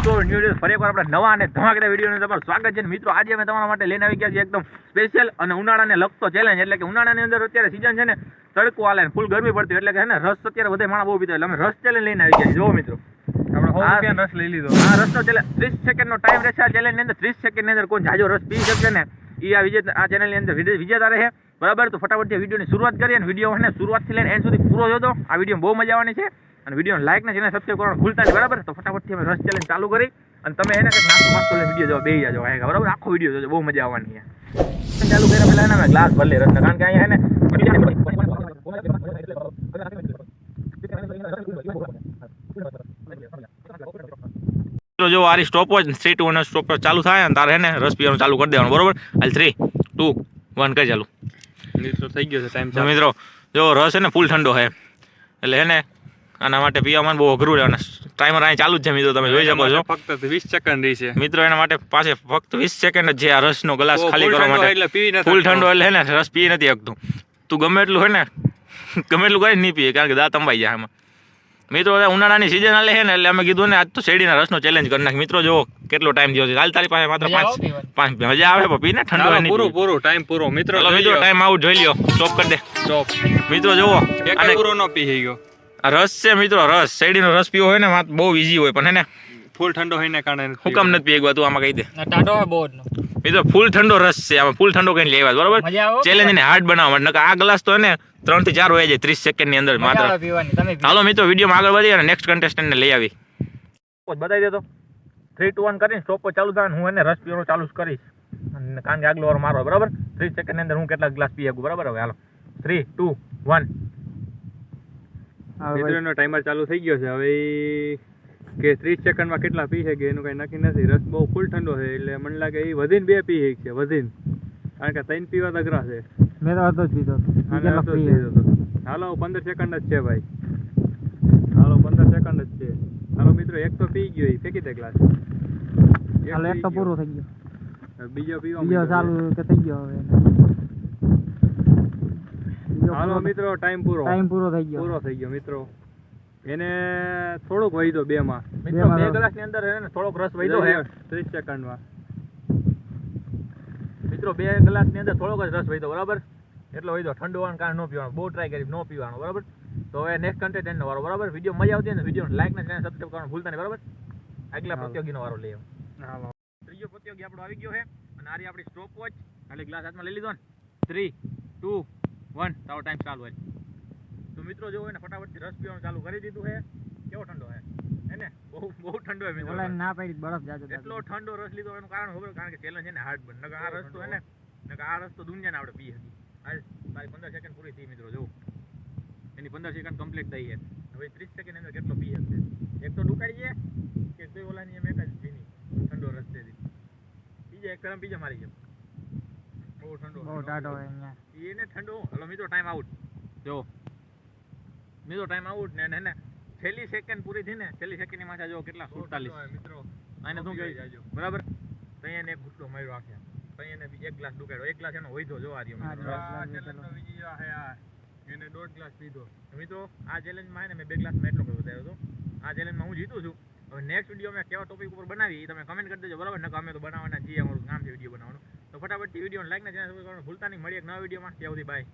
તો ન્યૂ ફરી એકવાર આપણે નવા અને ધમાકેદાર વિડીયોનું તમારું સ્વાગત છે મિત્રો. આજે અમે તમારા માટે લઈને આવી ગયા છીએ એકદમ સ્પેશિયલ અને ઉનાળાને લગતો ચેલેન્જ. એટલે કે ઉનાળાની અંદર અત્યારે સીઝન છે ને, તડકો હાલે ફૂલ ગરમી પડતી, એટલે કે છે ને રસ અત્યારે બધા માણસ બહુ પીતા, એટલે અમે રસ ચેલેન્જ લઈને આવી ગયા. જો મિત્રો, આપણે રસ લઈ લીધો. આ રસનો ચેલેન્જ 30 સેકન્ડનો ટાઈમ રહેશે. આ ચેલેન્જની અંદર 30 સેકન્ડની અંદર કોઈ જાજો રસ પી શકશે ને એ આ ચેનલની અંદર વિજેતા રહે. બરાબર, તો ફટાફટ વિડીયોની શરૂઆત કરીએ અને વિડીયો ને શરૂઆતથી લઈને એન્ડ સુધી પૂરો જોજો. આ વિડીયો બહુ મજા આવવાની છે અને વિડીયોને લાઈક ને ચેનલ સબસ્ક્રાઇબ કરવાનું ભૂલતા નહીં. બરાબર, તો ફટાફટથી અમે રસ ચેલેન્જ ચાલુ કરી અને તમે એને કંઈક નાસ્તો માસ્તો લઈને વિડીયો જોવા બેસી જાજો. બરાબર, આખો વિડીયો જોજો, બહુ મજા આવવાની છે. ચાલુ કર્યા પહેલા અમે ગ્લાસ ભરી લઈએ રસના, કારણ કે અહીંયા છે ને જો આરી સ્ટોપવોચ 3 2 1 સ્ટોપ ચાલુ થાય ને તારે હે ને રસ પીવાનું ચાલુ કરી દેવાનું. બરોબર, હાલ 3 2 1 કરી ચાલુ. મિત્રો થઈ ગયો છે ટાઈમ. મિત્રો જો રસ છે ને ફૂલ ઠંડો છે, એટલે હે ને આના માટે પીવામાં બહુ અઘરું રહે. ટાઈમર અહીં ચાલુ જ છે મિત્રો, તમે જોઈ શકો છો. ફક્ત 20 સેકન્ડ રહી છે મિત્રો. એના માટે પાસે ફક્ત 20 સેકન્ડ જ છે આ રસનો ગ્લાસ ખાલી કરવા માટે. ફૂલ ઠંડો એટલે હે ને રસ પી નથી શકતું. તું ગમે એટલું હે ને ગમે એટલું કરી નહીં પીએ, કારણ કે દાંત અંબાઈ જાય એમાં. મિત્રો ઉનાળાની સિઝન હાલે છે ને, એટલે અમે કીધું ને આજ તો શેરડીના રસનો ચેલેન્જ કરી નાખ. મિત્રો જો કેટલો ટાઈમ થયો છે. હાલ તારી પાસે માત્ર 5 મજા આવે પીને ઠંડો પૂરો ટાઈમ પૂરો. મિત્રો ટાઈમ આઉટ જોઈ લ્યો, સ્ટોપ કરી દે સ્ટોપ. મિત્રો જોવો એક પૂરો નો પી ગયો. આ રસ છે મિત્રો, રસ શેરડીનો રસ પીવો હોય ને બહુ ઈઝી હોય, પણ હે ને ફૂલ ઠંડો હોય ને કારણે હુકમ નથી પીગવા. તું આમાં કહી દે ટાટો હે બહુ મિત્રો, ફૂલ ઠંડો રસ છે. આમાં ફૂલ ઠંડો કઈ લેવા. બરોબર, ચેલેન્જ ને હાર્ડ બનાવવા માટે. આ ગ્લાસ તો હે ને 3 થી 4 હોય જાય 30 સેકન્ડ ની અંદર માત્ર. હાલો મિત્રો, વિડીયોમાં આગળ વધી અને નેક્સ્ટ કન્ટેસ્ટન્ટ ને લઈ આવી બતાવી દેતો. 3 2 1 કરીને સ્ટોપ પર ચાલુ થાય. હું એને રસ પીવાનું ચાલુ કરીશ, કારણ કે આગલો વાર મારો. બરાબર, 30 સેકન્ડ ની અંદર હું કેટલા ગ્લાસ પી શકું. બરાબર, હવે હાલો 3 2 1. મિત્રોનો ટાઈમર ચાલુ થઈ ગયો છે. હવે કે 30 સેકન્ડમાં કેટલા પી શકે એનું કઈ નક્કી નથી. રસ બહુ ફૂલ ઠંડો છે, એટલે મને લાગે એ વધીને 2 પી શકે વધીને, કારણ કે 3 પીવા અઘરા છે. મેં તો હતો જ પીધો. હાલો 15 સેકન્ડ જ છે ભાઈ. હાલો 15 સેકન્ડ જ છે. હાલો મિત્રો, એક તો પી ગયો, ફેંકી દે ગ્લાસ. હાલો એક તો પૂરો થઈ ગયો, બીજો પીવા ચાલુ કે થઈ ગયો હવે. હાલો મિત્રો, ટાઈમ પૂરો થઈ ગયો મિત્રો. એને થોડોક વહીદો 2 માં. મિત્રો 2 ગ્લાસ ની અંદર એને થોડોક રસ વહીદો છે 30 સેકન્ડમાં. મિત્રો 2 ગ્લાસ ની અંદર થોડોક જ રસ વહીદો. બરાબર, એટલો વહીદો. ઠંડુ હોવાનું કારણ ન પીવાનું, બહુ ટ્રાય કરી ન પીવાનું. બરાબર, તો હવે નેક્સ્ટ કન્ટેન્ટ નો વારો. બરાબર, વિડીયો મજા આવતી હોય ને વિડીયો લાઈક ને ચેનલ સબસ્ક્રાઇબ કરવાનું ભૂલતા નહીં. બરાબર, આગલા પ્રતિયોગીનો વારો લઈ આવો. ત્રીજો પ્રતિયોગી આપણો આવી ગયો છે અને આરી આપણી સ્ટોપ વોચ ખાલી ગ્લાસ હાથમાં લઈ લીધો ને. 3 2 1 તારો ટાઈમ ચાલુ હોય. તો મિત્રો જો એને ફટાફટથી રસ પીવાનું ચાલુ કરી દીધું છે. કેવો ઠંડો છે હે ને? બહુ ઠંડો છે મિત્રો. ના પાડી બરફ જાજો. એટલો ઠંડો રસ લીધો એનું કારણ ખબર, કારણ કે ચેલેન્જ છે ને હાર્ડ બન. નકર આ રસ તો હે ને, નકર આ રસ તો દુનિયાને આપણે પી હતી. આ તારી 15 સેકન્ડ પૂરી થઈ મિત્રો. જો એની 15 સેકન્ડ કમ્પ્લીટ થઈ છે. હવે 30 સેકન્ડ અંદર કેટલો પી શકશે? એક તો ડુકાઈ જાય કે કોઈ ઓલાની એમ એક જ પીની ઠંડો રસ છે. બીજા એક મારી ગયો બહુ ઠંડો એને ઠંડો. હલો મિત્રો, ટાઈમ આઉટ. જો મિત્રો ટાઈમ આઉટ ને હે ને છેલ્લી સેકન્ડ પૂરી થઈ ને, છેલ્લી સેકન્ડ ની માથે જો કેટલા 47 મિત્રો. આને શું કહેવાય? બરાબર, તો એને એક ગુસ્સો માર્યો આખે. તો એને એક ગ્લાસ ડુકાડ્યો. એક ગ્લાસ એનો હોઈધો જો આ રહ્યો મિત્રો. એને 1.5 ગ્લાસ પીધો. મિત્રો આ ચેલેન્જમાં ને મેં 2 ગ્લાસમાં એટલો બધો વધાર્યો હતો. આ ચેલેન્જમાં હું જીતું છું. હવે નેક્સ્ટ વિડીયો મેં કેવા ટોપિક ઉપર બનાવી તમે કમેન્ટ કરી દેજો. બરાબર, નકર અમે તો બનાવવાના છીએ, અમારું કામ છે વિડીયો બનાવવાનું. તો ફટાફટ વિડીયોને લાઈક ને ચેનલ સબસ્ક્રાઇબ કરવાનું ભૂલતા નહીં. મળીએ એક નવા વિડીયોમાં. ત્યાં સુધી બાય.